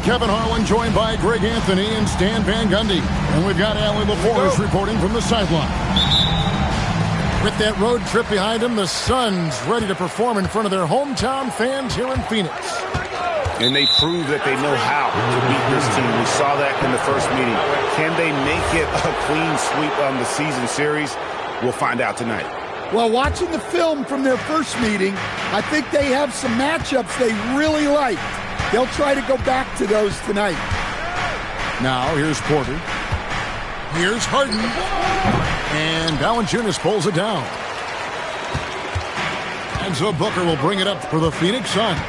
Kevin Harlan, joined by Greg Anthony and Stan Van Gundy. And we've got Allie LaForce reporting from the sideline. With that road trip behind him, the Suns ready to perform in front of their hometown fans here in Phoenix. And they prove that they know how to beat this team. We saw that in the first meeting. Can they make it a clean sweep on the season series? We'll find out tonight. Well, watching the film from their first meeting, I think they have some matchups they really like. They'll try to go back to those tonight. Now, here's Porter. Here's Harden. And Valanciunas pulls it down. And so Booker will bring it up for the Phoenix Suns.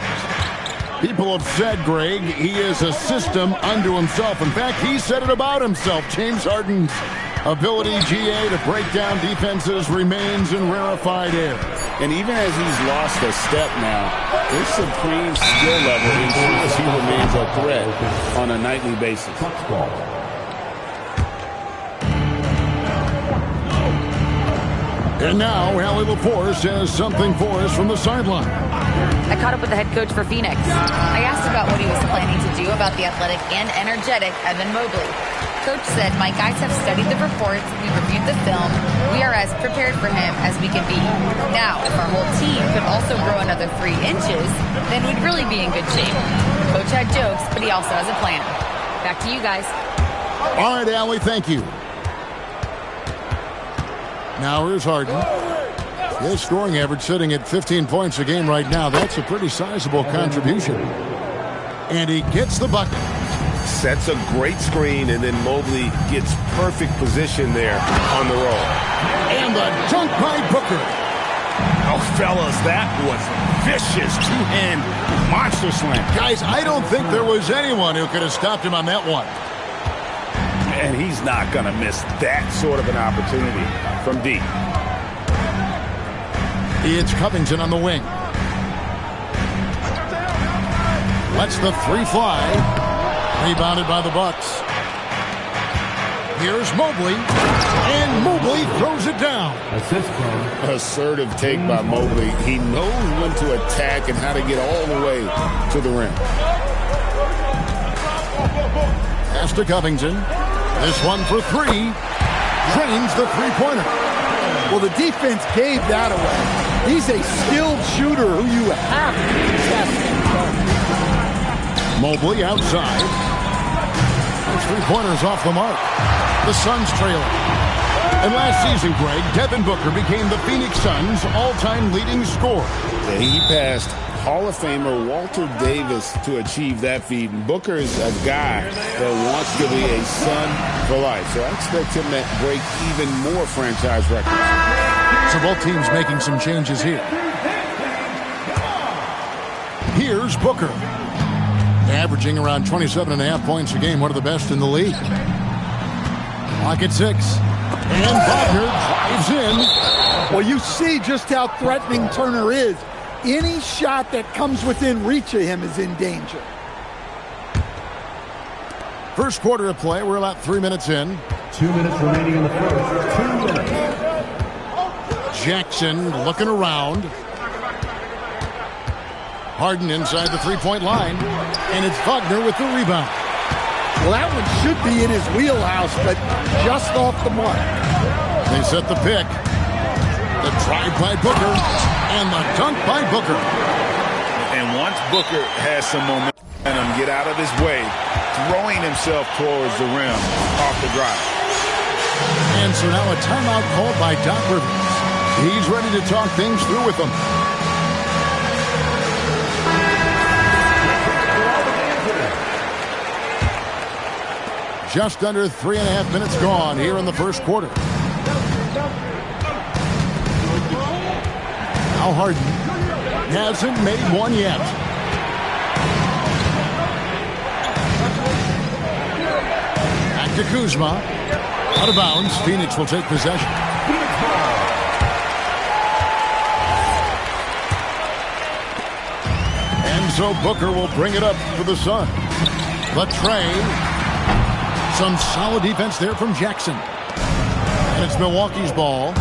People have said, Greg, he is a system unto himself. In fact, he said it about himself. James Harden's ability, GA, to break down defenses remains in rarefied air. And even as he's lost a step now, his supreme skill level ensures he remains a threat on a nightly basis. And now, Allie LaForce has something for us from the sideline. I caught up with the head coach for Phoenix. I asked about what he was planning to do about the athletic and energetic Evan Mobley. Coach said, my guys have studied the reports, we reviewed the film, we are as prepared for him as we can be. Now, if our whole team could also grow another 3 inches, then we'd really be in good shape. Coach had jokes, but he also has a plan. Back to you guys. All right, Allie, thank you. Now here's Harden. His scoring average sitting at 15 points a game right now. That's a pretty sizable contribution. And he gets the bucket. Sets a great screen, and then Mobley gets perfect position there on the roll. And the dunk by Booker. Oh, fellas, that was vicious two-hand monster slam. Guys, I don't think there was anyone who could have stopped him on that one. And he's not going to miss that sort of an opportunity from deep. It's Covington on the wing. Lets the 3 fly. Rebounded by the Bucks. Here's Mobley. And Mobley throws it down. Assertive take by Mobley. He knows when to attack and how to get all the way to the rim. Pass to Covington. This one for 3. Drains the three-pointer. Well, the defense gave that away. He's a skilled shooter who you have to test. Mobley outside. Those three-pointers off the mark. The Suns trailing. And last season, Greg, Devin Booker became the Phoenix Suns' all-time leading scorer. He passed Hall of Famer Walter Davis to achieve that feat. And Booker is a guy that wants to be a Sun for life. So I expect him to break even more franchise records. So both teams making some changes here. Here's Booker. Averaging around 27.5 points a game, one of the best in the league. Clock at 6. And Wagner drives in. Well, you see just how threatening Turner is. Any shot that comes within reach of him is in danger. First quarter of play. We're about 3 minutes in. 2 minutes remaining in the first. 2 minutes. Jackson looking around. Harden inside the three-point line. And it's Wagner with the rebound. Well, that one should be in his wheelhouse, but just off the mark. They set the pick. The drive by Booker. And the dunk by Booker. And once Booker has some momentum, get out of his way, throwing himself towards the rim off the drive. And so now a timeout called by Doc Rivers. He's ready to talk things through with them. Just under 3.5 minutes gone here in the first quarter. Now Harden hasn't made one yet. Back to Kuzma. Out of bounds. Phoenix will take possession. And so Booker will bring it up for the Suns. The trade. Some solid defense there from Jackson. And it's Milwaukee's ball.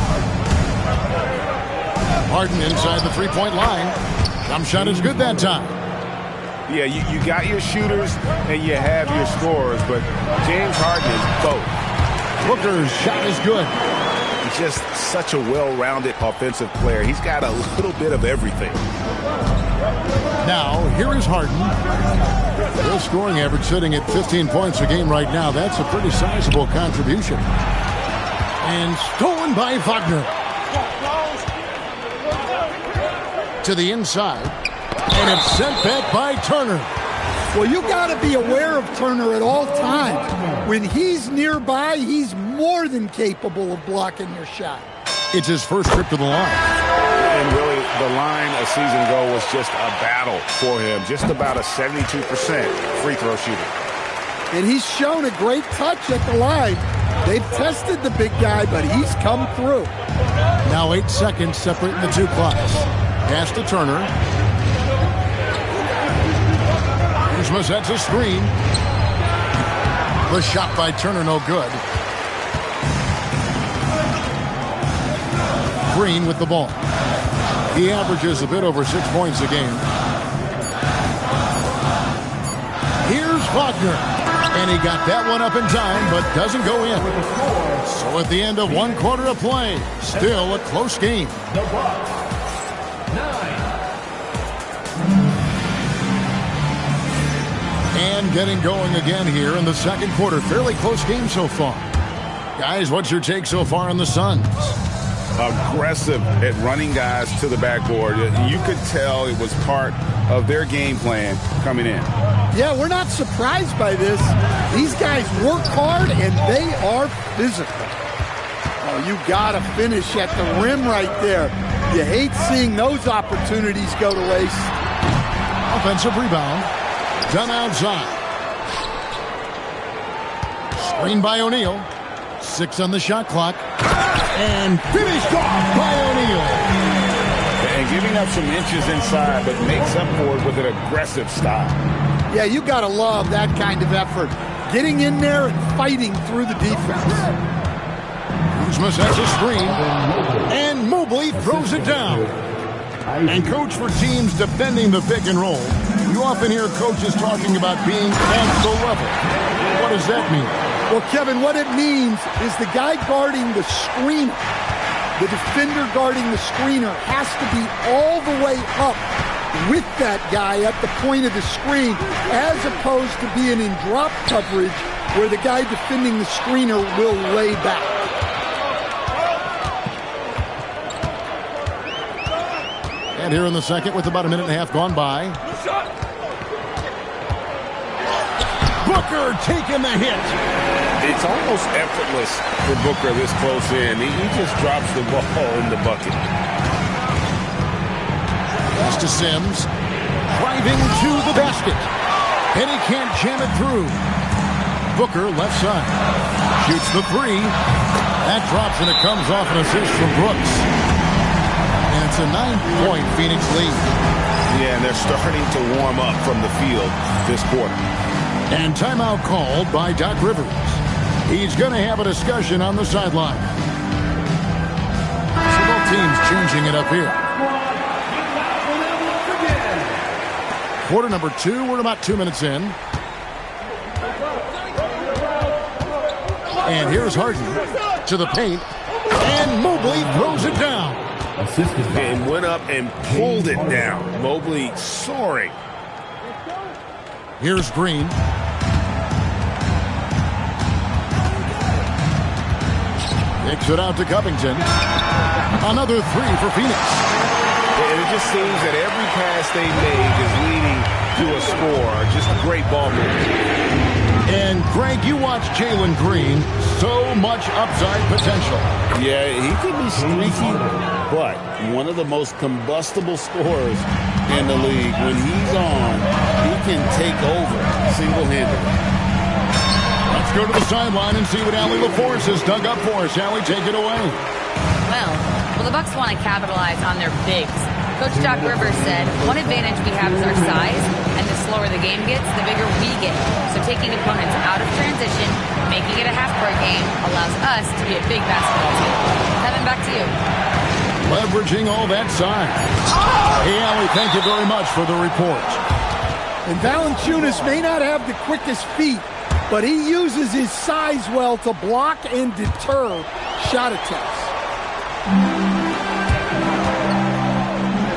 Harden inside the three-point line. Jump shot is good that time. Yeah, you got your shooters and you have your scorers, but James Harden is both. Booker's shot is good. He's just such a well-rounded offensive player. He's got a little bit of everything. Now, here is Harden. Their scoring average sitting at 15 points a game right now. That's a pretty sizable contribution. And stolen by Wagner. To the inside. And it's sent back by Turner. Well, you got to be aware of Turner at all times. When he's nearby, he's more than capable of blocking your shot. It's his first trip to the line. And really, the line a season ago was just a battle for him. Just about a 72% free throw shooter. And he's shown a great touch at the line. They've tested the big guy, but he's come through. Now 8 seconds separating the two clocks. Pass to Turner. Kuzma sets a screen. The shot by Turner, no good. Green with the ball. He averages a bit over 6 points a game. Here's Wagner. And he got that one up in time, but doesn't go in. So at the end of 1 quarter of play, still a close game. And getting going again here in the second quarter. Fairly close game so far. Guys, what's your take so far on the Suns? Aggressive at running guys to the backboard. You could tell it was part of their game plan coming in. Yeah, we're not surprised by this. These guys work hard, and they are physical. Oh, you got to finish at the rim right there. You hate seeing those opportunities go to waste. Offensive rebound. Done outside. Screen by O'Neal. 6 on the shot clock. And finished off by O'Neal. And giving up some inches inside, but makes up for it with an aggressive style. Yeah, you got to love that kind of effort. Getting in there and fighting through the defense. Kuzma sets a screen. And Mobley throws it down. And coach, for teams defending the pick and roll, you often hear coaches talking about being at the level. What does that mean? Well, Kevin, what it means is the guy guarding the screener, the defender guarding the screener, has to be all the way up with that guy at the point of the screen, as opposed to being in drop coverage where the guy defending the screener will lay back. And here in the second with about a minute and a half gone by. Booker taking the hit. It's almost effortless for Booker this close in. He just drops the ball in the bucket. Pass to Sims. Driving to the basket. And he can't jam it through. Booker left side. Shoots the three. That drops and it comes off an assist from Brooks. And it's a 9-point Phoenix lead. Yeah, and they're starting to warm up from the field this quarter. And timeout called by Doc Rivers. He's going to have a discussion on the sideline. So both teams changing it up here. Quarter number 2. We're about 2 minutes in. And here's Harden to the paint. And Mobley throws it down. And went up and pulled it down. Mobley soaring. Here's Green. Kicks it out to Covington. Another 3 for Phoenix. And it just seems that every pass they make is leading to a score. Just a great ball move. And Greg, you watch Jalen Green. So much upside potential. Yeah, he could be streaky, but one of the most combustible scorers in the league. When he's on, he can take over single-handedly. Let's go to the sideline and see what Allie LaForce has dug up for us. Allie, take it away. Well, the Bucks want to capitalize on their bigs. Coach Doc Rivers said, one advantage we have is our size, and the slower the game gets, the bigger we get. So taking opponents out of transition, making it a half-court game, allows us to be a big basketball team. Kevin, back to you. Leveraging all that size. Hey, Allie, thank you very much for the report. And Valanciunas may not have the quickest feet, but he uses his size well to block and deter shot attempts.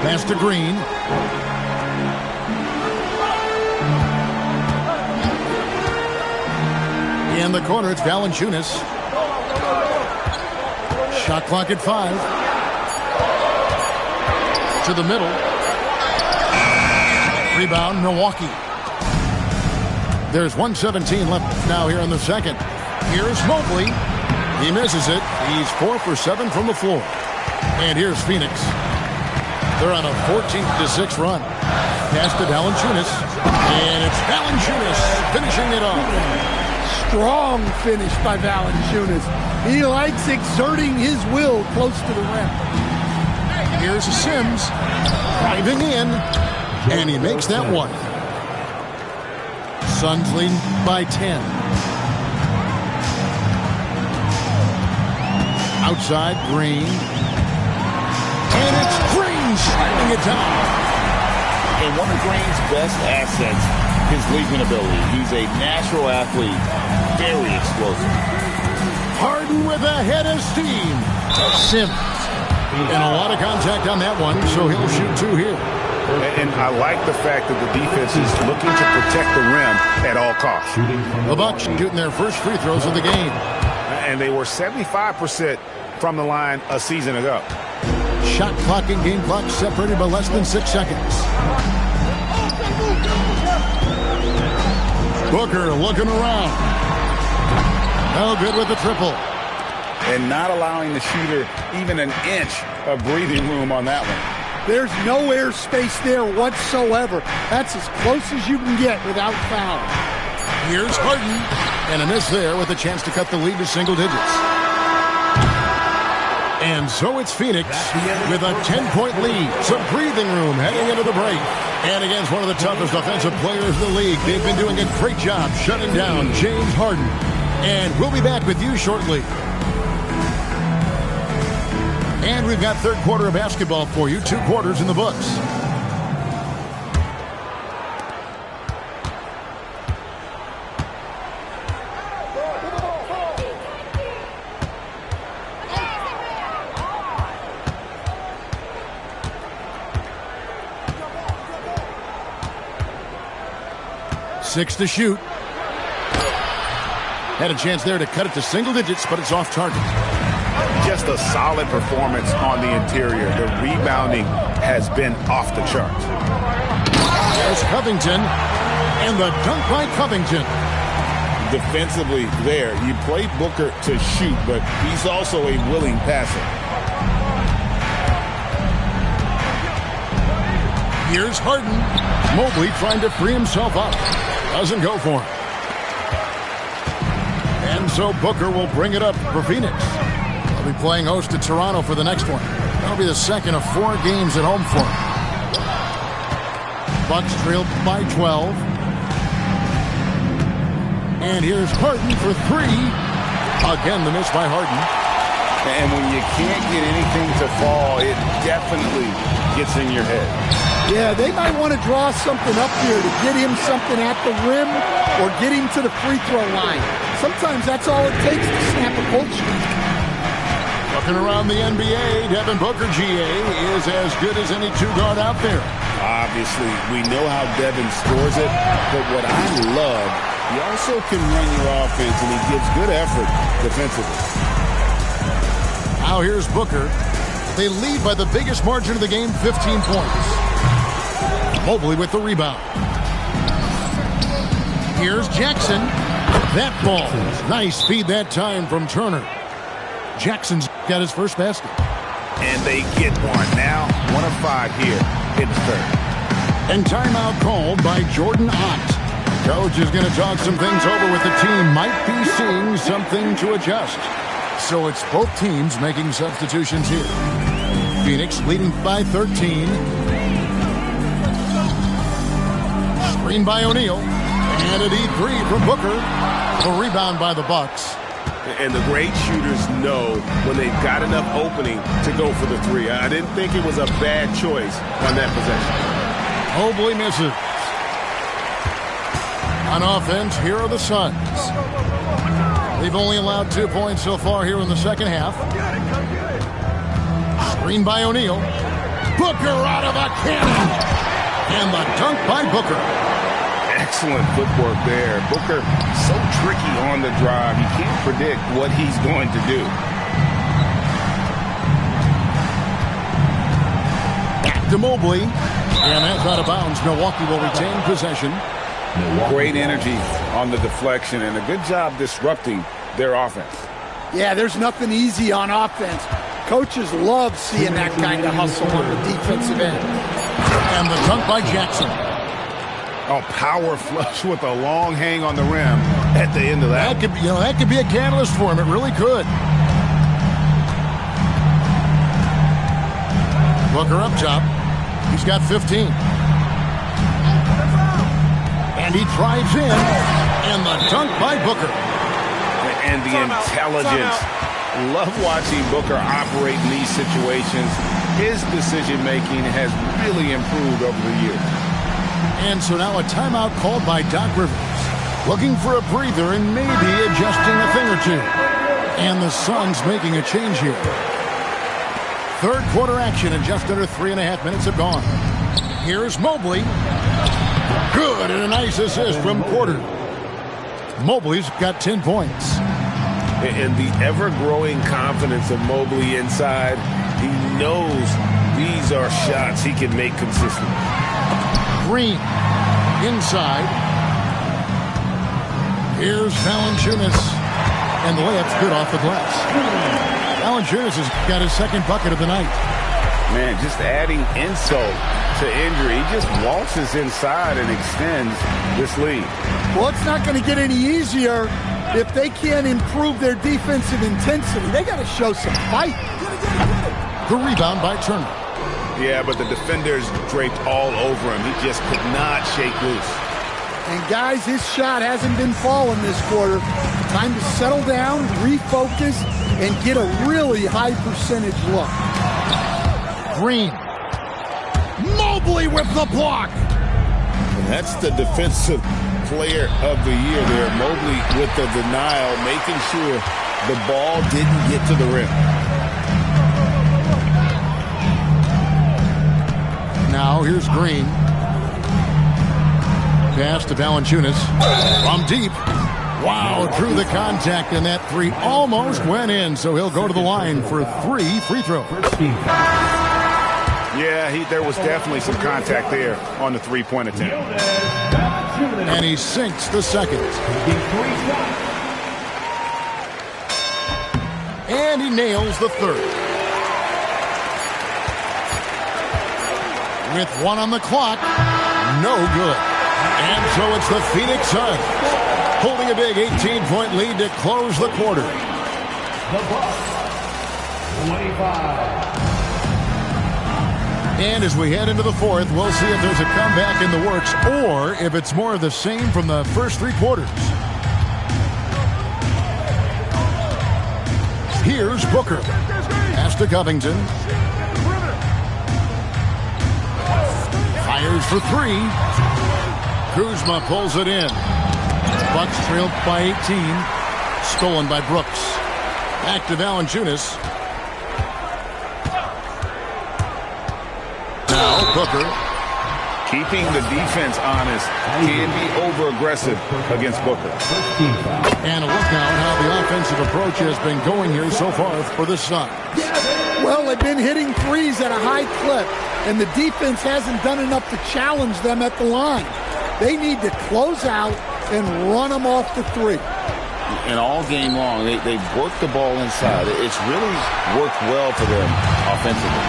Pass to Green. In the corner, it's Valanciunas. Shot clock at 5. To the middle. Rebound, Milwaukee. There's 1:17 left now here in the second. Here's Mobley. He misses it. He's 4 for 7 from the floor. And here's Phoenix. They're on a 14-6 run. Pass to Valanciunas. And it's Valanciunas finishing it off. Strong finish by Valanciunas. He likes exerting his will close to the rim. Here's Sims driving in, and he makes that one. Suns lead by 10. Outside, Green. And it's Green slamming it down. And one of Green's best assets, his leaping ability. He's a natural athlete, very explosive. Harden with a head of steam. Sims. And a lot of contact on that one, so he'll shoot 2 here. And I like the fact that the defense is looking to protect the rim at all costs. The Bucks shooting their first free throws of the game. And they were 75% from the line a season ago. Shot clock and game clock separated by less than 6 seconds. Booker looking around. No good with the triple. And not allowing the shooter even an inch of breathing room on that one. There's no air space there whatsoever. That's as close as you can get without foul. Here's Harden. And a miss there with a chance to cut the lead to single digits. And so it's Phoenix with a 10-point lead. Some breathing room heading into the break. And against one of the toughest offensive players in the league, they've been doing a great job shutting down James Harden. And we'll be back with you shortly. And we've got third quarter of basketball for you. 2 quarters in the books. Six to shoot. Had a chance there to cut it to single digits, but it's off target. Just a solid performance on the interior. The rebounding has been off the charts. There's Covington, and the dunk by Covington. Defensively there, you play Booker to shoot, but he's also a willing passer. Here's Harden. Mobley trying to free himself up. Doesn't go for him. And so Booker will bring it up for Phoenix. They'll be playing host to Toronto for the next one. That'll be the second of 4 games at home for him. Bucks trailed by 12. And here's Harden for 3. Again, the miss by Harden. And when you can't get anything to fall, it definitely gets in your head. Yeah, they might want to draw something up here to get him something at the rim or get him to the free throw line. Sometimes that's all it takes to snap a cold streak. Looking around the NBA, Devin Booker, GA, is as good as any 2-guard out there. Obviously, we know how Devin scores it, but what I love, he also can run your offense, and he gives good effort defensively. Now here's Booker. They lead by the biggest margin of the game, 15 points. Mobley with the rebound. Here's Jackson. That ball. Nice feed that time from Turner. Jackson's got his first basket. And they get one. Now 1 of 5 here in the third. And timeout called by Jordan Ott. Coach is going to talk some things over with the team. Might be seeing something to adjust. So it's both teams making substitutions here. Phoenix leading by 13. Screen by O'Neal. And an E3 from Booker. The rebound by the Bucks. And the great shooters know when they've got enough opening to go for the 3. I didn't think it was a bad choice on that possession. Mobley misses. On offense, here are the Suns. They've only allowed 2 points so far here in the second half. Screen by O'Neal. Booker out of a cannon. And the dunk by Booker. Excellent footwork there. Booker, so tricky on the drive. You can't predict what he's going to do. Back to Mobley. And that's out of bounds. Milwaukee will retain possession. Great energy on the deflection and a good job disrupting their offense. Yeah, there's nothing easy on offense. Coaches love seeing that kind of hustle on the defensive end. And the dunk by Jackson. Oh, power flush with a long hang on the rim at the end of that. That could be a catalyst for him. It really could. Booker up top. He's got 15. And he drives in. And the dunk by Booker. And the intelligence. Love watching Booker operate in these situations. His decision-making has really improved over the years. And so now a timeout called by Doc Rivers. Looking for a breather and maybe adjusting a thing or two. And the Suns making a change here. Third quarter action and just under 3.5 minutes have gone. Here's Mobley. Good, and a nice assist from Porter. Mobley's got 10 points. And the ever-growing confidence of Mobley inside, he knows these are shots he can make consistently. Green inside. Here's Valanciunas. And the layup's good off the glass. Valanciunas has got his second bucket of the night. Man, just adding insult to injury. He just waltzes inside and extends this lead. Well, it's not going to get any easier if they can't improve their defensive intensity. They got to show some fight. The rebound by Turner. Yeah, but the defenders draped all over him. He just could not shake loose. And guys, his shot hasn't been falling this quarter. Time to settle down, refocus, and get a really high percentage look. Green. Mobley with the block. And that's the defensive player of the year there. Mobley with the denial, making sure the ball didn't get to the rim. Now here's Green. Pass to Valanciunas. From deep. Wow, drew the contact, and that three almost went in, so he'll go to the line for 3 free throws. Yeah, there was definitely some contact there on the three-point attempt. And he sinks the second. And he nails the third. With 1 on the clock, no good. And so it's the Phoenix Suns holding a big 18-point lead to close the quarter. The Bucks, 25. And as we head into the fourth, we'll see if there's a comeback in the works or if it's more of the same from the first 3 quarters. Here's Booker. Pass to Covington. Fires for 3. Kuzma pulls it in. Bucks trailed by 18. Stolen by Brooks. Back to Valanciunas. Now Booker. Keeping the defense honest can be over-aggressive against Booker. And a look now at how the offensive approach has been going here so far for the Suns. Well, they've been hitting threes at a high clip, and the defense hasn't done enough to challenge them at the line. They need to close out and run them off the three. And all game long, they've worked the ball inside. It's really worked well for them offensively.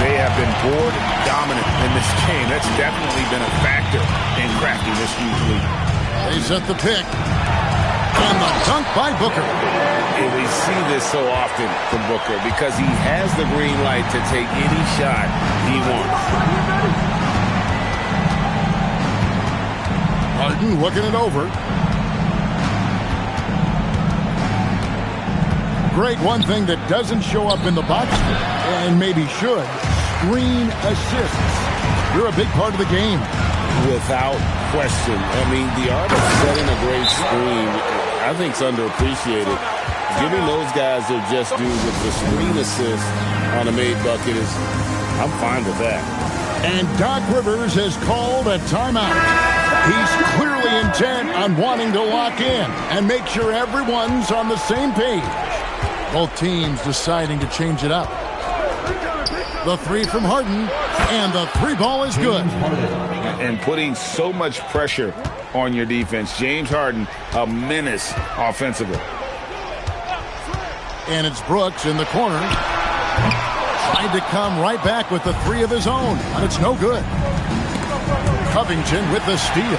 They have been board dominant in this game. That's definitely been a factor in crafting this huge lead. They set the pick. And the dunk by Booker. And we see this so often from Booker because he has the green light to take any shot he wants. Harden looking it over. Great, one thing that doesn't show up in the box score, and maybe should, screen assists. You're a big part of the game. without question. I mean, the art of setting a great screen, I think, is underappreciated. Giving those guys their just due with the screen assist on a made bucket is, I'm fine with that. And Doc Rivers has called a timeout. He's clearly intent on wanting to lock in and make sure everyone's on the same page. Both teams deciding to change it up. The three from Harden, and the three ball is good. And putting so much pressure on your defense. James Harden, a menace offensively. And it's Brooks in the corner. Tried to come right back with the three of his own, but it's no good. Covington with the steal.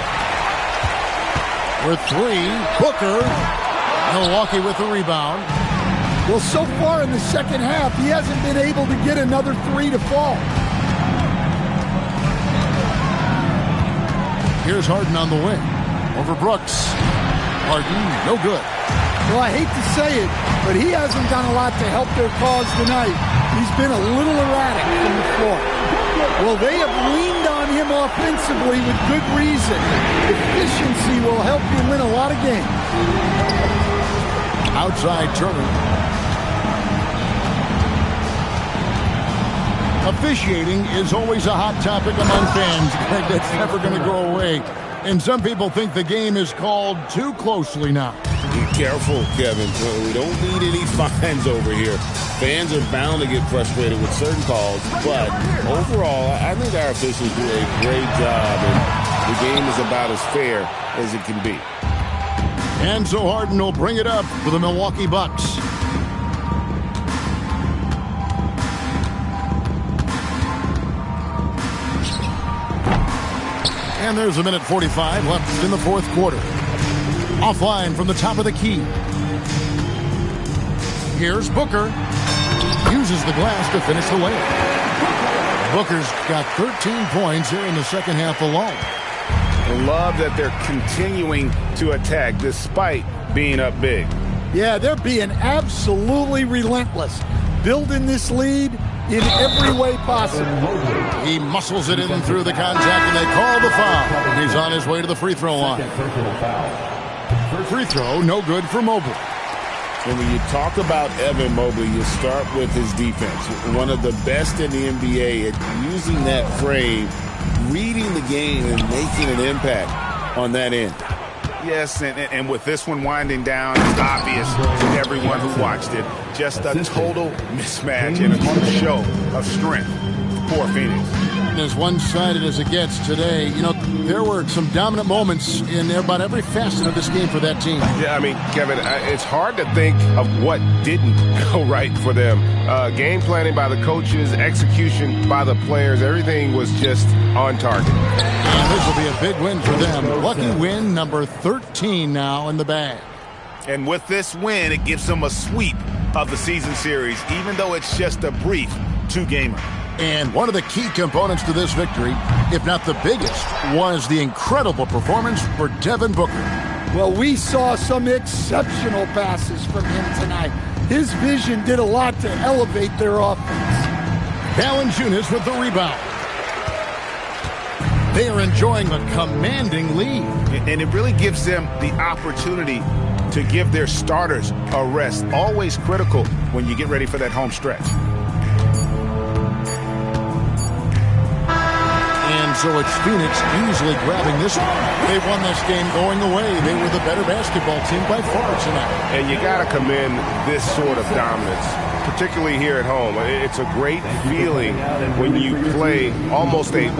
With three, Booker. Milwaukee with the rebound. Well, so far in the second half, he hasn't been able to get another three to fall. Here's Harden on the wing. Over Brooks. Harden, no good. Well, I hate to say it, but he hasn't done a lot to help their cause tonight. He's been a little erratic from the floor. Well, they have leaned on him offensively with good reason. Efficiency will help you win a lot of games. Outside Turner. Officiating is always a hot topic among fans. That's never going to go away. And some people think the game is called too closely now. Be careful, Kevin. We don't need any fines over here. Fans are bound to get frustrated with certain calls, but overall, I think our officials do a great job, and the game is about as fair as it can be. And so Harden will bring it up for the Milwaukee Bucks. And there's a minute 45 left in the fourth quarter. Offline from the top of the key. Here's Booker. Uses the glass to finish the layup. Booker's got 13 points here in the second half alone. I love that they're continuing to attack despite being up big. Yeah, they're being absolutely relentless. Building this lead in every way possible. He muscles it in through the contact, and they call the foul. He's on his way to the free throw line. Free throw, no good for Mobley. And when you talk about Evan Mobley, you start with his defense. One of the best in the NBA at using that frame, reading the game, and making an impact on that end. Yes, and with this one winding down, it's obvious to everyone who watched it. Just a total mismatch and a true show of strength for Phoenix. As one-sided as it gets today, you know, there were some dominant moments in about every facet of this game for that team. Yeah, I mean, Kevin, it's hard to think of what didn't go right for them. Game planning by the coaches, execution by the players, everything was just on target. And this will be a big win for them. Lucky win number 13 now in the bag. And with this win, it gives them a sweep of the season series, even though it's just a brief two-gamer. And one of the key components to this victory, if not the biggest, was the incredible performance for Devin Booker. Well, we saw some exceptional passes from him tonight. His vision did a lot to elevate their offense. Valanciunas with the rebound. They are enjoying a commanding lead. And it really gives them the opportunity to give their starters a rest. Always critical when you get ready for that home stretch. And so it's Phoenix easily grabbing this one. They won this game going away. They were the better basketball team by far tonight. And you got to commend this sort of dominance, particularly here at home. It's a great feeling when you play almost a